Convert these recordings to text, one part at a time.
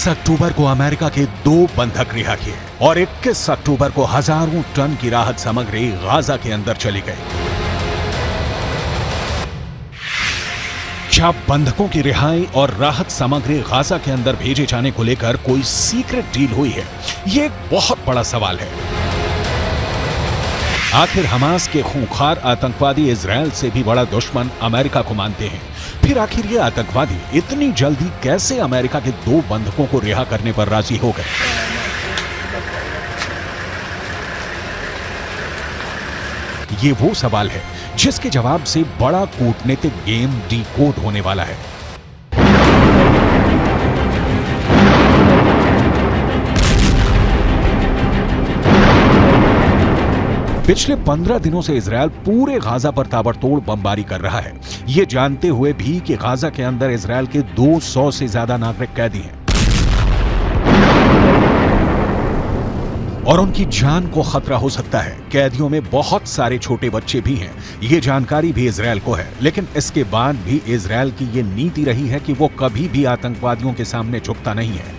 अक्टूबर को अमेरिका के 2 बंधक रिहा किए और 21 अक्टूबर को हजारों टन की राहत सामग्री गाजा के अंदर चली गई। क्या बंधकों की रिहाई और राहत सामग्री गाजा के अंदर भेजे जाने को लेकर कोई सीक्रेट डील हुई है? ये एक बहुत बड़ा सवाल है। आखिर हमास के खूंखार आतंकवादी इजराइल से भी बड़ा दुश्मन अमेरिका को मानते हैं। फिर आखिर ये आतंकवादी इतनी जल्दी कैसे अमेरिका के 2 बंधकों को रिहा करने पर राजी हो गए? ये वो सवाल है जिसके जवाब से बड़ा कूटनीतिक गेम डीकोड होने वाला है। पिछले 15 दिनों से इजरायल पूरे गाजा पर ताबड़तोड़ बमबारी कर रहा है, ये जानते हुए भी कि गाजा के अंदर इजरायल के 200 से ज्यादा नागरिक कैदी हैं और उनकी जान को खतरा हो सकता है। कैदियों में बहुत सारे छोटे बच्चे भी हैं, ये जानकारी भी इजरायल को है। लेकिन इसके बाद भी इजरायल की ये नीति रही है कि वो कभी भी आतंकवादियों के सामने झुकता नहीं है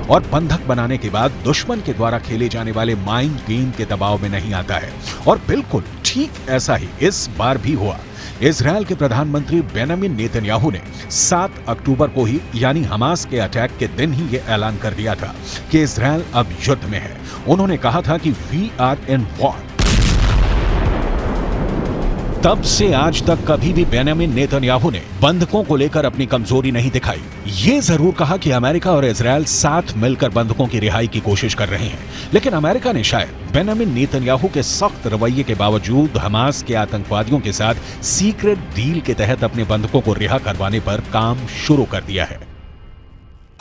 और बंधक बनाने के बाद दुश्मन के द्वारा खेले जाने वाले माइंड गेम के दबाव में नहीं आता है। और बिल्कुल ठीक ऐसा ही इस बार भी हुआ। इजरायल के प्रधानमंत्री बेंजामिन नेतन्याहू ने 7 अक्टूबर को ही यानी हमास के अटैक के दिन ही यह ऐलान कर दिया था कि इजरायल अब युद्ध में है। उन्होंने कहा था कि वी आर इन वॉर। तब से आज तक कभी भी बेंजामिन नेतन्याहू ने बंधकों को लेकर अपनी कमजोरी नहीं दिखाई। ये जरूर कहा कि अमेरिका और इजरायल साथ मिलकर बंधकों की रिहाई की कोशिश कर रहे हैं, लेकिन अमेरिका ने शायद बेंजामिन नेतन्याहू के सख्त रवैये के बावजूद हमास के आतंकवादियों के साथ सीक्रेट डील के तहत अपने बंधकों को रिहा करवाने पर काम शुरू कर दिया है।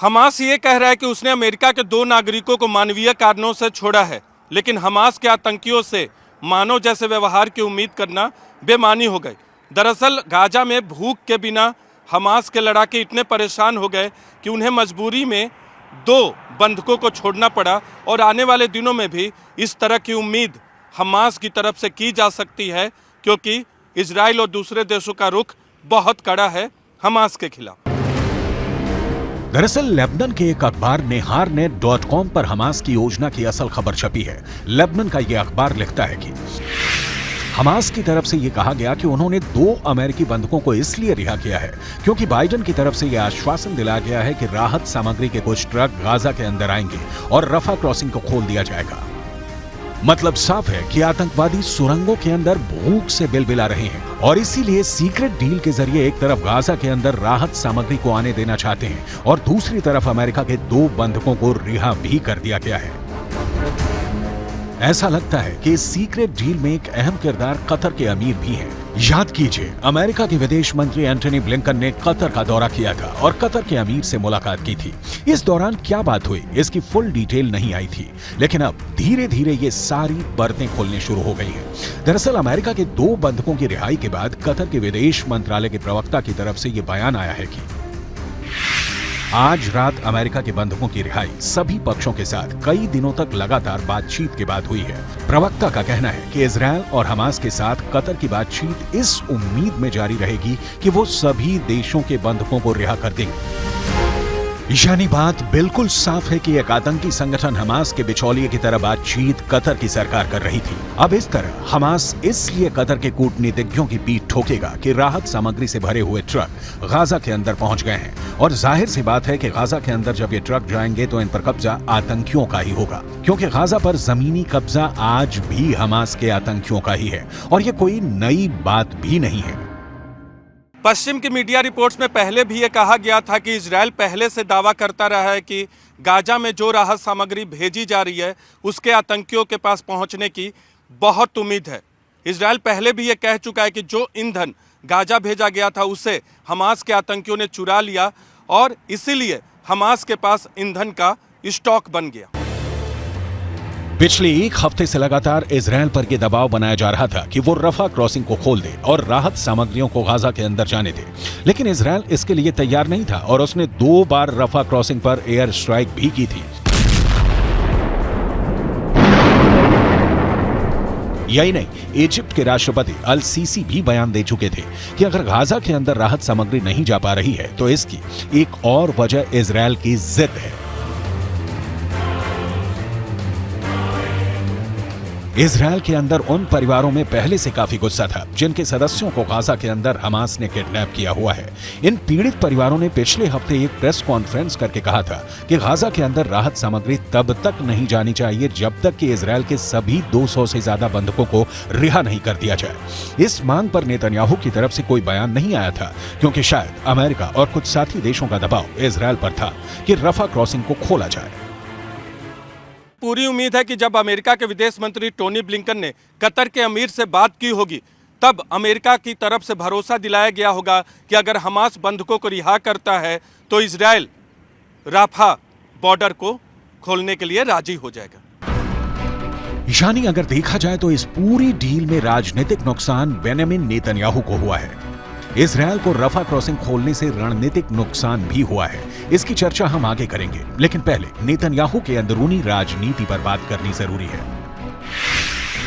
हमास ये कह रहा है कि उसने अमेरिका के 2 नागरिकों को मानवीय कारणों से छोड़ा है, लेकिन हमास के आतंकियों से मानव जैसे व्यवहार की उम्मीद करना बेमानी हो गई। दरअसल गाजा में भूख के बिना हमास के लड़ाके इतने परेशान हो गए कि उन्हें मजबूरी में 2 बंधकों को छोड़ना पड़ा और आने वाले दिनों में भी इस तरह की उम्मीद हमास की तरफ से की जा सकती है, क्योंकि इजराइल और दूसरे देशों का रुख बहुत कड़ा है हमास के खिलाफ। दरअसल लेबनान के एक अखबार neharnet.com पर हमास की योजना की असल खबर छपी है। लेबनान का यह अखबार लिखता है कि हमास की तरफ से यह कहा गया कि उन्होंने 2 अमेरिकी बंधकों को इसलिए रिहा किया है क्योंकि बाइडेन की तरफ से यह आश्वासन दिलाया गया है कि राहत सामग्री के कुछ ट्रक गाजा के अंदर आएंगे और रफा क्रॉसिंग को खोल दिया जाएगा। मतलब साफ है कि आतंकवादी सुरंगों के अंदर भूख से बिलबिला रहे हैं और इसीलिए सीक्रेट डील के जरिए एक तरफ गाजा के अंदर राहत सामग्री को आने देना चाहते हैं और दूसरी तरफ अमेरिका के 2 बंधकों को रिहा भी कर दिया गया है। ऐसा लगता है कि इस सीक्रेट डील में एक अहम किरदार कतर के अमीर भी हैं। याद कीजिए, अमेरिका के विदेश मंत्री एंटनी ब्लिंकन ने कतर का दौरा किया था और कतर के अमीर से मुलाकात की थी। इस दौरान क्या बात हुई इसकी फुल डिटेल नहीं आई थी, लेकिन अब धीरे धीरे ये सारी परतें खुलने शुरू हो गई हैं। दरअसल अमेरिका के 2 बंधकों की रिहाई के बाद कतर के विदेश मंत्रालय के प्रवक्ता की तरफ से ये बयान आया है कि आज रात अमेरिका के बंधकों की रिहाई सभी पक्षों के साथ कई दिनों तक लगातार बातचीत के बाद हुई है। प्रवक्ता का कहना है कि इजरायल और हमास के साथ कतर की बातचीत इस उम्मीद में जारी रहेगी कि वो सभी देशों के बंधकों को रिहा कर देंगे। यानी बात बिल्कुल साफ है कि एक आतंकी संगठन हमास के बिचौलिए की तरह बातचीत कतर की सरकार कर रही थी। अब इस तरह हमास इसलिए कतर के कूटनीतिज्ञों की पीठ ठोकेगा कि राहत सामग्री से भरे हुए ट्रक गाजा के अंदर पहुंच गए हैं और जाहिर सी बात है कि गाजा के अंदर जब ये ट्रक जाएंगे तो इन पर कब्जा आतंकियों का ही होगा, क्योंकि गाजा पर जमीनी कब्जा आज भी हमास के आतंकियों का ही है और ये कोई नई बात भी नहीं है। पश्चिम की मीडिया रिपोर्ट्स में पहले भी ये कहा गया था कि इजरायल पहले से दावा करता रहा है कि गाजा में जो राहत सामग्री भेजी जा रही है उसके आतंकियों के पास पहुंचने की बहुत उम्मीद है। इजरायल पहले भी ये कह चुका है कि जो ईंधन गाजा भेजा गया था उसे हमास के आतंकियों ने चुरा लिया और इसीलिए हमास के पास ईंधन का स्टॉक बन गया। पिछले 1 हफ्ते से लगातार इजरायल पर यह दबाव बनाया जा रहा था कि वो रफा क्रॉसिंग को खोल दे और राहत सामग्रियों को गाजा के अंदर जाने दे, लेकिन इजरायल इसके लिए तैयार नहीं था और उसने 2 बार रफा क्रॉसिंग पर एयर स्ट्राइक भी की थी। यही नहीं, इजिप्ट के राष्ट्रपति अल सीसी भी बयान दे चुके थे कि अगर गाजा के अंदर राहत सामग्री नहीं जा पा रही है तो इसकी एक और वजह इजरायल की जिद है। इजरायल के अंदर उन परिवारों में पहले से काफी गुस्सा था जिनके सदस्यों को गाजा के अंदर हमास ने किडनैप किया हुआ है। इन पीड़ित परिवारों ने पिछले हफ्ते एक प्रेस कॉन्फ्रेंस करके कहा था कि गाजा के अंदर राहत सामग्री तब तक नहीं जानी चाहिए जब तक कि इजरायल के सभी 200 से ज्यादा बंधकों को रिहा नहीं कर दिया जाए। इस मांग पर नेतन्याहू की तरफ से कोई बयान नहीं आया था क्योंकि शायद अमेरिका और कुछ साथी देशों का दबाव इजरायल पर था कि रफा क्रॉसिंग को खोला जाए। पूरी उम्मीद है कि जब अमेरिका के विदेश मंत्री टोनी ब्लिंकन ने कतर के अमीर से बात की होगी तब अमेरिका की तरफ से भरोसा दिलाया गया होगा कि अगर हमास बंधकों को रिहा करता है तो इजरायल राफा बॉर्डर को खोलने के लिए राजी हो जाएगा। यानी अगर देखा जाए तो इस पूरी डील में राजनीतिक नुकसान बेंजामिन नेतन्याहू को हुआ है। इजरायल को रफा क्रॉसिंग खोलने से रणनीतिक नुकसान भी हुआ है। इसकी चर्चा हम आगे करेंगे, लेकिन पहले नेतन्याहू के अंदरूनी राजनीति पर बात करनी जरूरी है।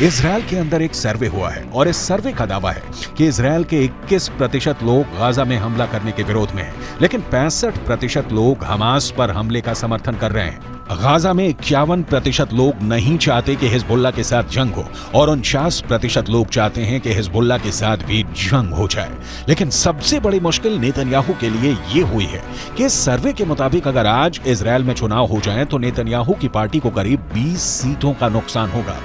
इजरायल के अंदर एक सर्वे हुआ है और इस सर्वे का दावा है कि इजरायल के 21% लोग गाजा में हमला करने के विरोध में हैं, लेकिन 65% लोग हमास पर हमले का समर्थन कर रहे हैं। गाजा में 51% लोग नहीं चाहते कि हिजबुल्लाह के साथ जंग हो और 49% लोग चाहते हैं कि हिजबुल्लाह के साथ भी जंग हो जाए। लेकिन सबसे बड़ी मुश्किल नेतन्याहू के लिए ये हुई है कि इस सर्वे के मुताबिक अगर आज इजरायल में चुनाव हो जाए तो नेतन्याहू की पार्टी को करीब 20 सीटों का नुकसान होगा।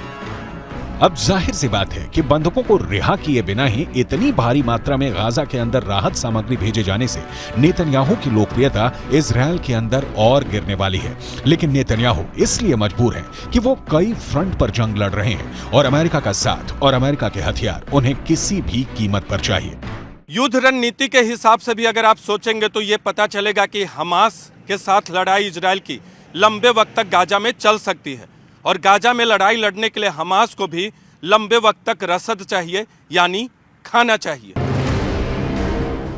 अब जाहिर सी बात है कि बंधकों को रिहा किए बिना ही इतनी भारी मात्रा में गाजा के अंदर राहत सामग्री भेजे जाने से नेतन्याहू की लोकप्रियता इजरायल के अंदर और गिरने वाली है। लेकिन नेतन्याहू इसलिए मजबूर है कि वो कई फ्रंट पर जंग लड़ रहे हैं और अमेरिका का साथ और अमेरिका के हथियार उन्हें किसी भी कीमत पर चाहिए। युद्ध रणनीति के हिसाब से भी अगर आप सोचेंगे तो ये पता चलेगा कि हमास के साथ लड़ाई इजरायल की लंबे वक्त तक गाजा में चल सकती है और गाजा में लड़ाई लड़ने के लिए हमास को भी लंबे वक्त तक रसद चाहिए, यानी खाना चाहिए।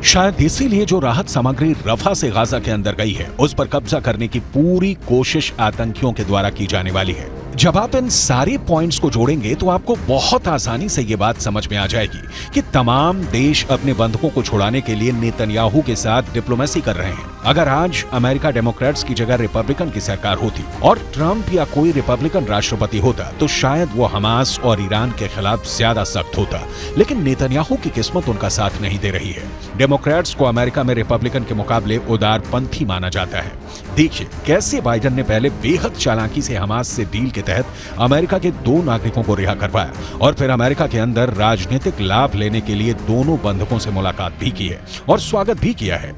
शायद इसीलिए जो राहत सामग्री रफा से गाजा के अंदर गई है उस पर कब्जा करने की पूरी कोशिश आतंकियों के द्वारा की जाने वाली है। जब आप इन सारे पॉइंट्स को जोड़ेंगे तो आपको बहुत आसानी से ये बात समझ में आ जाएगी कि तमाम देश अपने बंधकों को छुड़ाने के लिए नेतन्याहू के साथ डिप्लोमेसी कर रहे हैं। अगर आज अमेरिका डेमोक्रेट्स की जगह रिपब्लिकन की सरकार होती और ट्रंप या कोई रिपब्लिकन राष्ट्रपति होता तो शायद वो हमास और ईरान के खिलाफ ज्यादा सख्त होता, लेकिन नेतन्याहू की किस्मत उनका साथ नहीं दे रही है। डेमोक्रेट्स को अमेरिका में रिपब्लिकन के मुकाबले उदारपंथी माना जाता है। देखिए कैसे बाइडेन ने पहले बेहद चालाकी से हमास से डील के तहत अमेरिका के 2 नागरिकों को रिहा करवाया और फिर अमेरिका के अंदर राजनीतिक लाभ लेने के लिए दोनों बंधकों से मुलाकात भी की है और स्वागत भी किया है।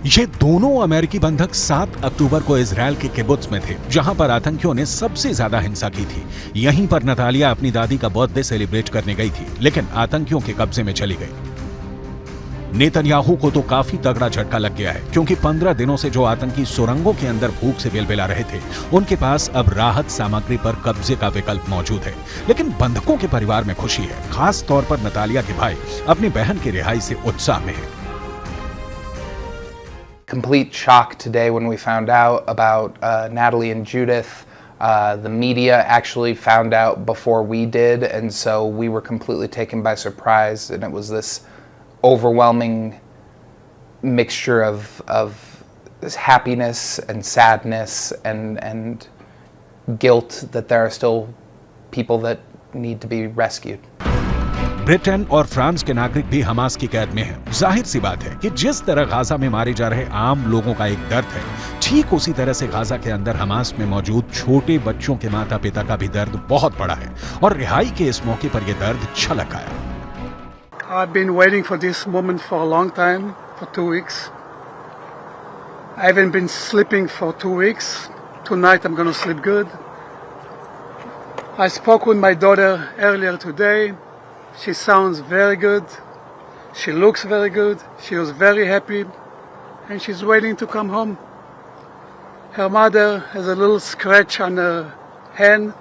ये दोनों अमेरिकी बंधक 7 अक्टूबर को इजरायल के किबुत्ज में थे जहां पर आतंकियों ने सबसे ज्यादा हिंसा की थी। यहीं पर नतालिया अपनी दादी का बर्थडे सेलिब्रेट करने गई थी, लेकिन आतंकियों के कब्जे में चली गई। नेतन्याहू को तो काफी तगड़ा झटका लग गया है क्योंकि 15 दिनों से जो आतंकी सुरंगों के अंदर भूख से बिलबिला रहे थे उनके पास अब राहत सामग्री पर कब्जे का विकल्प मौजूद है। लेकिन बंधकों के परिवार में खुशी है, खास तौर पर नतालिया के भाई अपनी बहन की रिहाई से उत्साह में है। Complete shock today when we found out about Natalie and Judith. The media actually found out before we did, and so we were completely taken by surprise, and it was this overwhelming mixture of this happiness and sadness and guilt that there are still people that need to be rescued. Britain और France के नागरिक भी Hamas की कैद में हैं। जाहिर सी बात है कि जिस तरह गाजा में मारे जा रहे आम लोगों का एक दर्द है, ठीक उसी तरह से गाजा के अंदर हमास में मौजूद छोटे बच्चों के माता पिता का भी दर्द बहुत बड़ा है और रिहाई के इस मौके पर यह दर्द छलक आया। I've been waiting for this moment for a long time, for 2 weeks. I haven't been sleeping for 2 weeks. Tonight I'm going to sleep good. I spoke with my daughter earlier today. She sounds very good. She looks very good. She was very happy and she's waiting to come home. Her mother has a little scratch on her hand,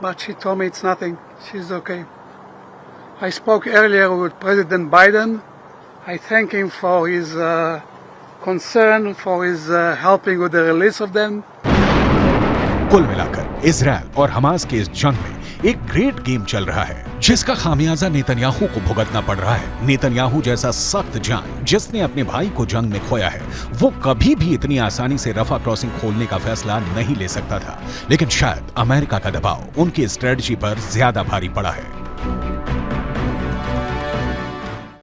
but she told me it's nothing. She's okay. I spoke earlier with President Biden. I thank him for his concern, for his helping with the release of them. कुल मिलाकर Israel और Hamas के इस जंग में एक great game चल रहा है, जिसका खामियाजा नेतन्याहू को भुगतना पड़ रहा है। नेतन्याहू जैसा सख्त जान जिसने अपने भाई को जंग में खोया है, वो कभी भी इतनी आसानी से रफा क्रॉसिंग खोलने का फैसला नहीं ले सकता था। लेकिन शायद अमेरिका का दबाव उनकी स्ट्रेटजी पर ज्यादा भारी पड़ा है।